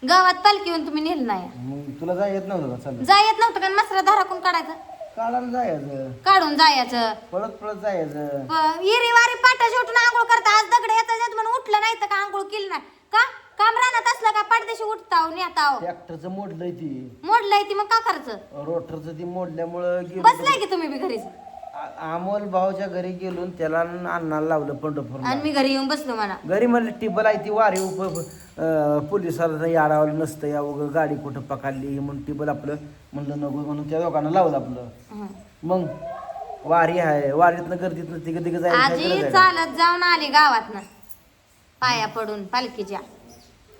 गावात पालखी येऊन तुम्ही नेलं नाही. मग तुला जाय येत नव्हतं का? चाललं जा येत नव्हतं का? मसरा धाराकून काढायचं, काढायला जायचं, काढून जायचं. पळत पळत जायचं. इरी वारी पाटा शेवटून आंघोळ करता. आज दगड येतात म्हणून उठलं नाही तर का आंघोळ केली नाही का? काम राहणार असलं का पाडदेशी उठताव नेताव. ट्रॅक्टरचं मोडलंय ती, मोडलंय ती मग का करायचं? रोटरचं ती मोडल्यामुळं गेलो. बसलाय की तुम्ही बी घरीच अमोल भाऊच्या घरी गेलो आणि त्याला अन्नाला लावलं पंढरपूर. आणि मी घरी येऊन बसलो म्हणा. घरी म्हणले टिबल आहे ती वारी पोलिसाला याडावलं नसतं, या वगैरे गाडी कुठं पकडली म्हणून टिबल आपलं म्हणलं नको म्हणून त्या दोघांना लावलं आपलं. मग वारी आहे, वारीतनं गर्दीतनं तिघ तिघ आजी जायचं. चालत जाऊन आली गावातनं पाया पडून पालखीच्या.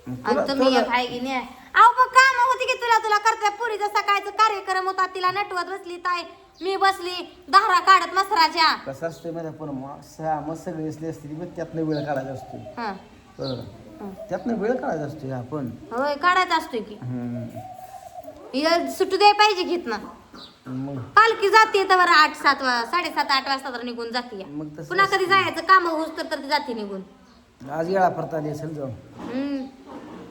आणि तुम्ही एक हाय की नाही. अहो मग काम होती की तुला तुला करता. पुरीचा सकाळचा कार्यक्रम होता, तिला नटवत बसली ताई, मी बसली धारा काढत मसराच्या. कसं असतंय माहिती पण मग सगळी असली असते पण त्यातनं वेळ काढायचा असतो. त्यातनं वेळ काढायचा असतो आपण. होय काढायचा असतोय की. सुट्टी द्याय पाहिजे घेत ना. मग पालखी जाते तर 8-7 7:30-8 वाजता तर निघून जाते. पुन्हा कधी जायचं काम होऊस तर ती जाते निघून. आज येळा परत आली असेल जाऊन.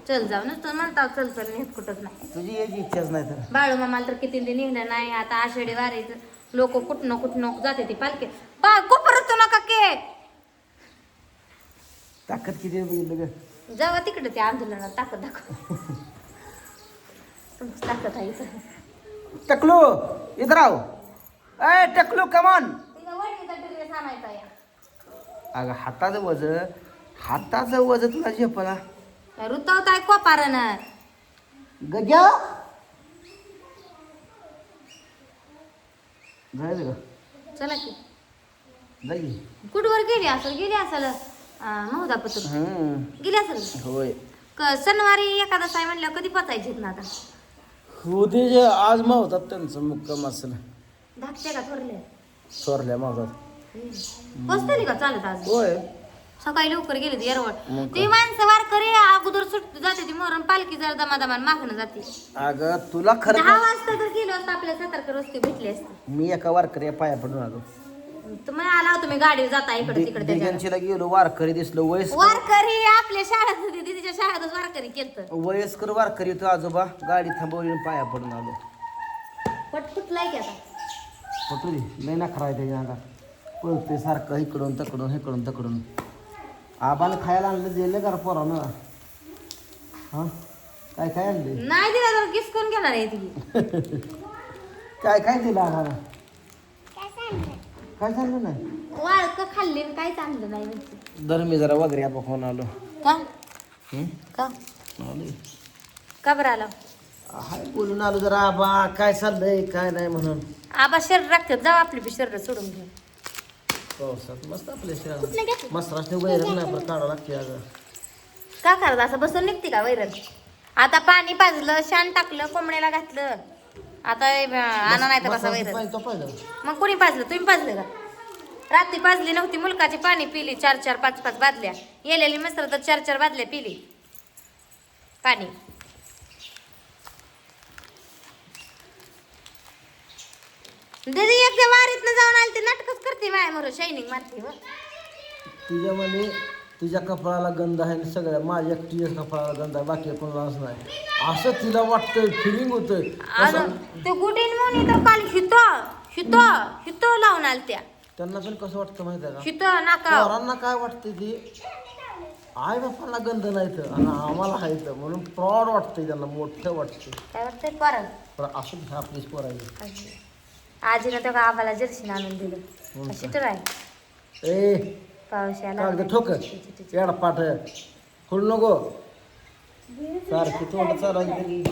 चल जाऊ नुसतं म्हणता चल चल नेत कुठंच नाही. तुझी याची इच्छाच नाही तर. बाळू मामाला तर किती निघलं नाही. आता आषाढी वारीचं लोक कुठं जाते ती पालखी. परत नका के ताकद किती बघितलं ग. जावा तिकडे त्या आंदोलनात ताकद दाखव. तुमची ताकद आहे इथं. टकलू इधर आओ. ए टकलू कमॉन. अगं हाताचं वज तुला झेपला. ऋतवताय कोपारण गग्या जायचं का? चला की जाई कुठवर गेली असेल महुदापत्र गेली असेल. होय शनिवारी एखादा आहे म्हणल्यावर कधी पचायचे ना आता. उद्या आज मावतात त्यांचं मुक्काम असेल. धाकटे का थोरले थोरल्या मावतात. बसतली का चालत आज? होय सकाळी लवकर गेले ती येरवड. ती माणसं वारकरी अगोदर सुट जाते ती मोरण पालखी जर दमादमान मागणं जाते. अगं तुला खरं 10 वाजता तर गेलो असतं आपल्या सातारकर रस्ते भेटले असते. मी एका वारकरी पाया पडून आलो. तुम्ही आला तुम्ही गाडीवर जाता इकडे तिकडे. दिगंशीला गेलो वारकरी दिसलो. वारकरी आपल्या शाळेत होती तिच्या शाळेतच वारकरी केलं. वयस्कर वारकरी होतो आजोबा. गाडी थांबवली पाया पडून आलो. पटकुटलाय की आता पटू दे लय नखरा आहे त्याच्या अंगात. पळते सारखं इकडून तकडून. आबाला खायला आणलं दिलं का पोरानं? हा काय आणलं? नाही दिला तर किसकून घेणार आहे ती. काय दिलं आम्हाला? काय सांगलं नाही. वाळक खाल्ली काय चांगलं नाही. दर मी जरा वगैरे आपण खाऊन आलो. का का आलोय. का बरं आला? हाय बोलून आलो जरा. आबा काय चाललंय काय नाही म्हणून. आबा शरीर राखतात. जाऊ आपली बी शरीर सोडून घेऊन. पावसात मस्त आपल्या शहरात मस्त रस्ते वैरण नाही आपलं काढावं लागते. अगं का करत असं बसून निघते का वैरण? आता पाणी पाजलं, शान टाकलं, कोंबड्याला घातलं. आता आणा नाही तर कसा वैरण. मग कोणी पाजलं? तुम्ही पाजलं का? रात्री पाजली नव्हती. मुलकाची पाणी पिली 4-4 5-5 बादल्या. येलेली मस्त तर 4-4 बादल्या पिली पाणी. दीदी एकदा वारीतनं जाऊन आली. ते नाटकच करते माया मरो शायनिंग मारते. तुझ्या म्हणे तुझ्या कपाळाला गंध आहे आणि सगळ्या माझ्या एकटीच्या कपाळाला गंध आहे बाकी कोणालाच नाही असं तिला वाटतंय. फिलिंग होतंय. ते गुडीन म्हणून तर काल हितो लावून आलत्या. त्यांना पण कसं वाटतं माहिती आहे का? हितो नाका पोरांना काय वाटतं की आई बापांना गंध नाही तर आणि आम्हाला आहे तर म्हणून प्रॉड वाटतंय. त्यांना मोठं वाटतं. काय वाटतंय पोरं? पण असं घ्या आपलीच पोरायची. आजीनं तेव्हा आम्हाला जर्सी आणून दिलं. शिटर आहे ए पावसाला ठोक येडा पाठ फुल नको सारखी तोंड चालायची.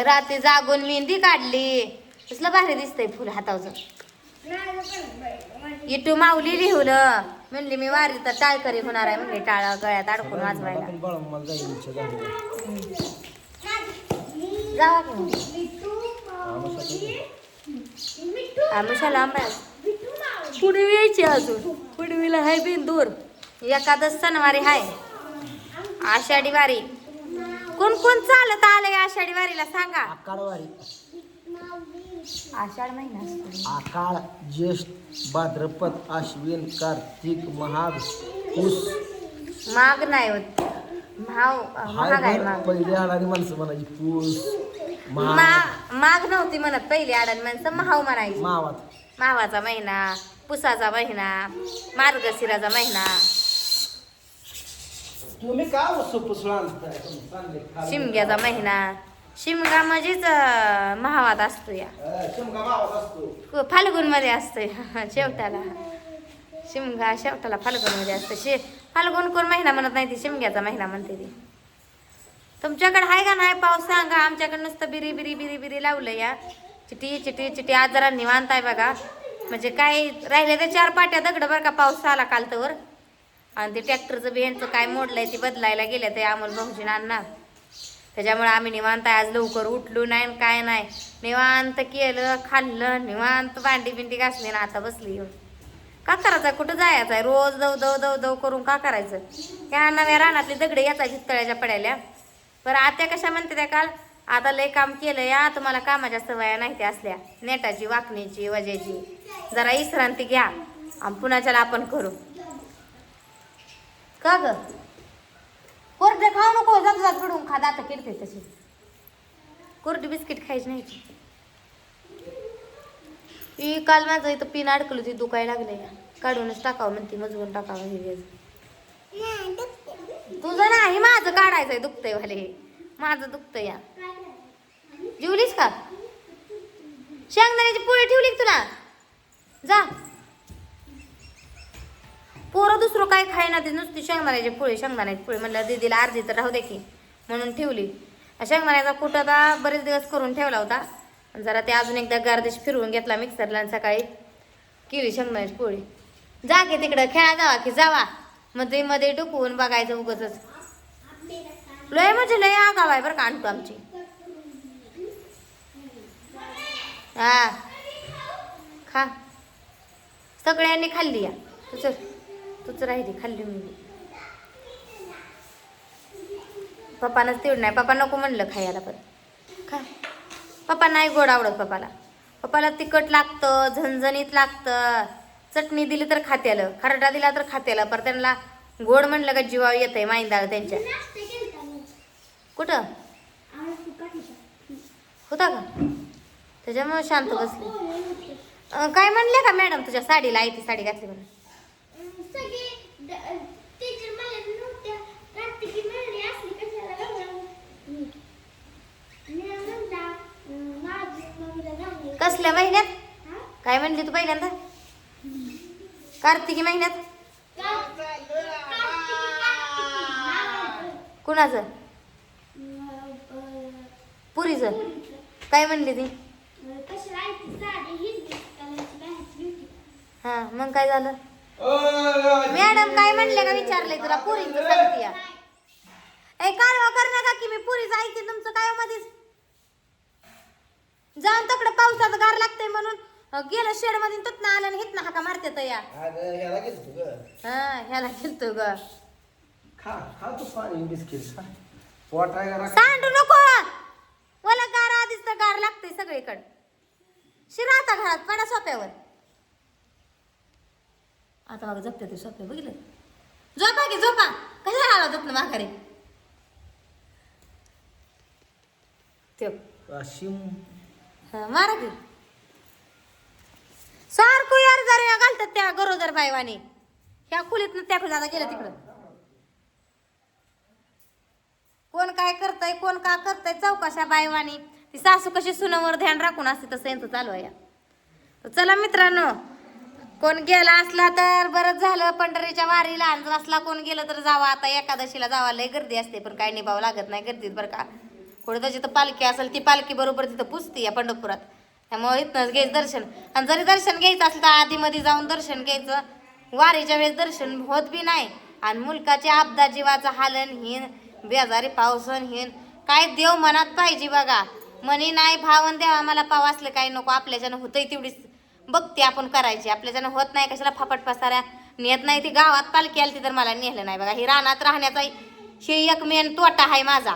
रात्री जागून मेहंदी काढली. कसलं भारी दिसतंय फुल हातावचं. इटू माऊली लिहलं. म्हणली मी वारी तर टाळकरी होणार आहे. म्हणली टाळ गळ्यात अडकून वाजवायला. जावा आमुषाला आंबा पुढे यायची अजून. पुढवीला हाय बिंदूर. एकादश सणवारी हाय. आषाढी वारी कोण कोण चालत आलंय आषाढी वारीला सांगा. आषाढ महिना असतो. आकाळ ज्येष्ठ भाद्रपद अश्विन कार्तिक महाग पुष माग नाही होत. महाग आहे महाग. पहिले अडाणी माणसं म्हणायची पूस माग नव्हती म्हणत पहिली अडाणी माणसं महाव म्हणायची. मावाचा महिना, पुसाचा महिना, मार्गशिराचा महिना, तुम्ही का पुसळ आणताय? शिमग्याचा महिना. शिमगा म्हणजेच महावात असतो या, शिमगा मावात असतो. फाल्गुन मध्ये असतोय शेवटाला. शिमगा शेवटाला फाल्गुन मध्ये असतं. फाल्गुन कोण महिना म्हणत नाही, ती शिमग्याचा महिना म्हणते ती. तुमच्याकडे आहे का नाही पाऊस सांगा. आमच्याकडे नुसतं बिरी बिरी बिरी बिरी लावलं या. चिटी चिटी चिटी. आज जरा निवांत आहे बघा. म्हणजे काय राहिले ते 4 पाट्या दगड बरं का. पाऊस आला कालतवर. आणि ते ट्रॅक्टरचं बियांचं काय मोडलंय ते बदलायला गेलं ते अमोल भाऊजीन अण्णा. त्याच्यामुळे आम्ही निवांत आहे. आज लवकर उठलो नाही काय नाही. निवांत केलं, खाल्लं, निवांत भांडी बिंडी घासली ना आता बसली येऊन. का करायचं, कुठं जायचं आहे रोज दव दव दव दव करून का करायचं. या नव्या रानातली दगडे येतायची तळ्याच्या पडायला. बरं आत्या कशा म्हणते त्या काल, आता लय काम केलं या, तुम्हाला कामाच्या सवया नाही त्या असल्या नेटाची वाकणीची वजेची. जरा विश्रांती घ्या आणि पुण्याच्याला आपण करू. का ग कोरडे खाऊ नको, जात जात पडून खा. दात किडते तशी. कोरडी बिस्किट खायची नाही. ही काल माझं इथं पिन अडकलं ती दुखायला लागले. काढूनच टाकावं म्हणते, मजवून टाकावं हे वेज. तुझं नाही माझं काढायचंय. दुखतंय वाले हे माझं दुखतंय या. जेवलीस का? शेंगदाण्याची पोळी ठेवली का तुला? जा. पोरं दुसरं काय खायना ते नुसती शेंगदाण्याची पोळी म्हणलं दीदीला अर्धी तर राहू दे की म्हणून ठेवली. शेंगदाण्याचा कुट आता बरेच दिवस करून ठेवला होता. जरा ते अजून एकदा गारदेश फिरवून घेतला मिक्सरला आणि सकाळी केली शेंगदाण्याची पोळी. जा की तिकडं खेळा जावा की जावा. मध्ये मध्ये डुकवून बघायचं उगतच. लय म्हणजे लय आगाव आहे बरं का आणतो आमची. हा खा. सगळ्यांनी खाल्ली या. तुझं राहिली खाल्ली मी. पप्पानंच तेवढं नाही. पप्पा नको म्हणलं खायला पण खा. पप्पा नाही गोड आवडत पप्पाला. पप्पाला तिखट लागतं, झणझणीत लागतं. चटणी दिली तर खात्याला, खरडा दिला तर खात्याला. पर त्यांना गोड म्हणलं का जीवा येतंय माईंदाळ त्यांच्या. कुठं होता का? त्याच्यामुळे शांत बसले. काय म्हणले का मॅडम तुझ्या साडीला? आई ती साडी घातली म्हणून. कसल्या महिन्यात? काय म्हणली तू पहिल्यांदा? कार्तिकी महिन्यात. कुणाचं? पुरीचं. काय म्हणली ती? हा मग काय झालं? मॅडम काय म्हणले का विचारलंय तुला? पुरीचं सांगते या. कारवा कर नका की मी पुरीचं ऐकते तुमचं काय मध्येच. जाऊन तकडे पावसात गार लागतंय म्हणून गेलं शेड मध्ये तत्ना आलं आणि हितना हाका मारते या. ह्याला गेलतो ग. हा ह्याला गेलतो ग. खा तू पाणी बिस्किट. पोट आहे सांडू नको. मला गार आधीच तर गार लागतंय सगळीकडे. शिरा आता घरात पडा सोप्यावर. आता बघा झोपते ते सोप्या बघितलं. झोपा की झोपा. कशाला आला झोपणं माघारी? मारा की सारखं यार जरा घालतात त्या गरोदर बायवानी. ह्या खोलीत त्या खोलीत आता गेलं तिकडं. कोण काय करतय कोण का करतय चौकशा बायवानी. ती सासू कशी सुनावर ध्यान राखून असते तसं यांचं चालू आहे. तर चला मित्रांनो, कोण गेला असला तर बरंच झालं पंढरीच्या वारीला. आणि जर असला कोण गेलं तर जावा. आता एकादशीला जावा. लय गर्दी असते पण काय निभावं लागत नाही गर्दीत बरं का. कुठं जिथं पालखी असेल ती पालखी बरोबर तिथं पुजते या पंढरपुरात. त्यामुळे इथनंच घ्यायचं दर्शन. आणि जरी दर्शन घ्यायचं असलं तर आधीमध्ये जाऊन दर्शन घ्यायचं. वारीच्या वेळेस दर्शन होत बी नाही. आणि मुलकाची आपदा जीवाचा हालन हिन बेजारी पावसन हिन काय देव मनात पाहिजे बघा. मनी नाही भावन देवा मला पाव असलं काही नको. आपल्याच्यानं होतंय तेवढीच बघते आपण करायची. आपल्याच्यानं होत नाही कशाला फापट पसाऱ्या नेत नाही. ती गावात पालखी आली ती तर मला नेलं नाही बघा. ही रानात राहण्याचा हे एक मेन तोटा आहे माझा.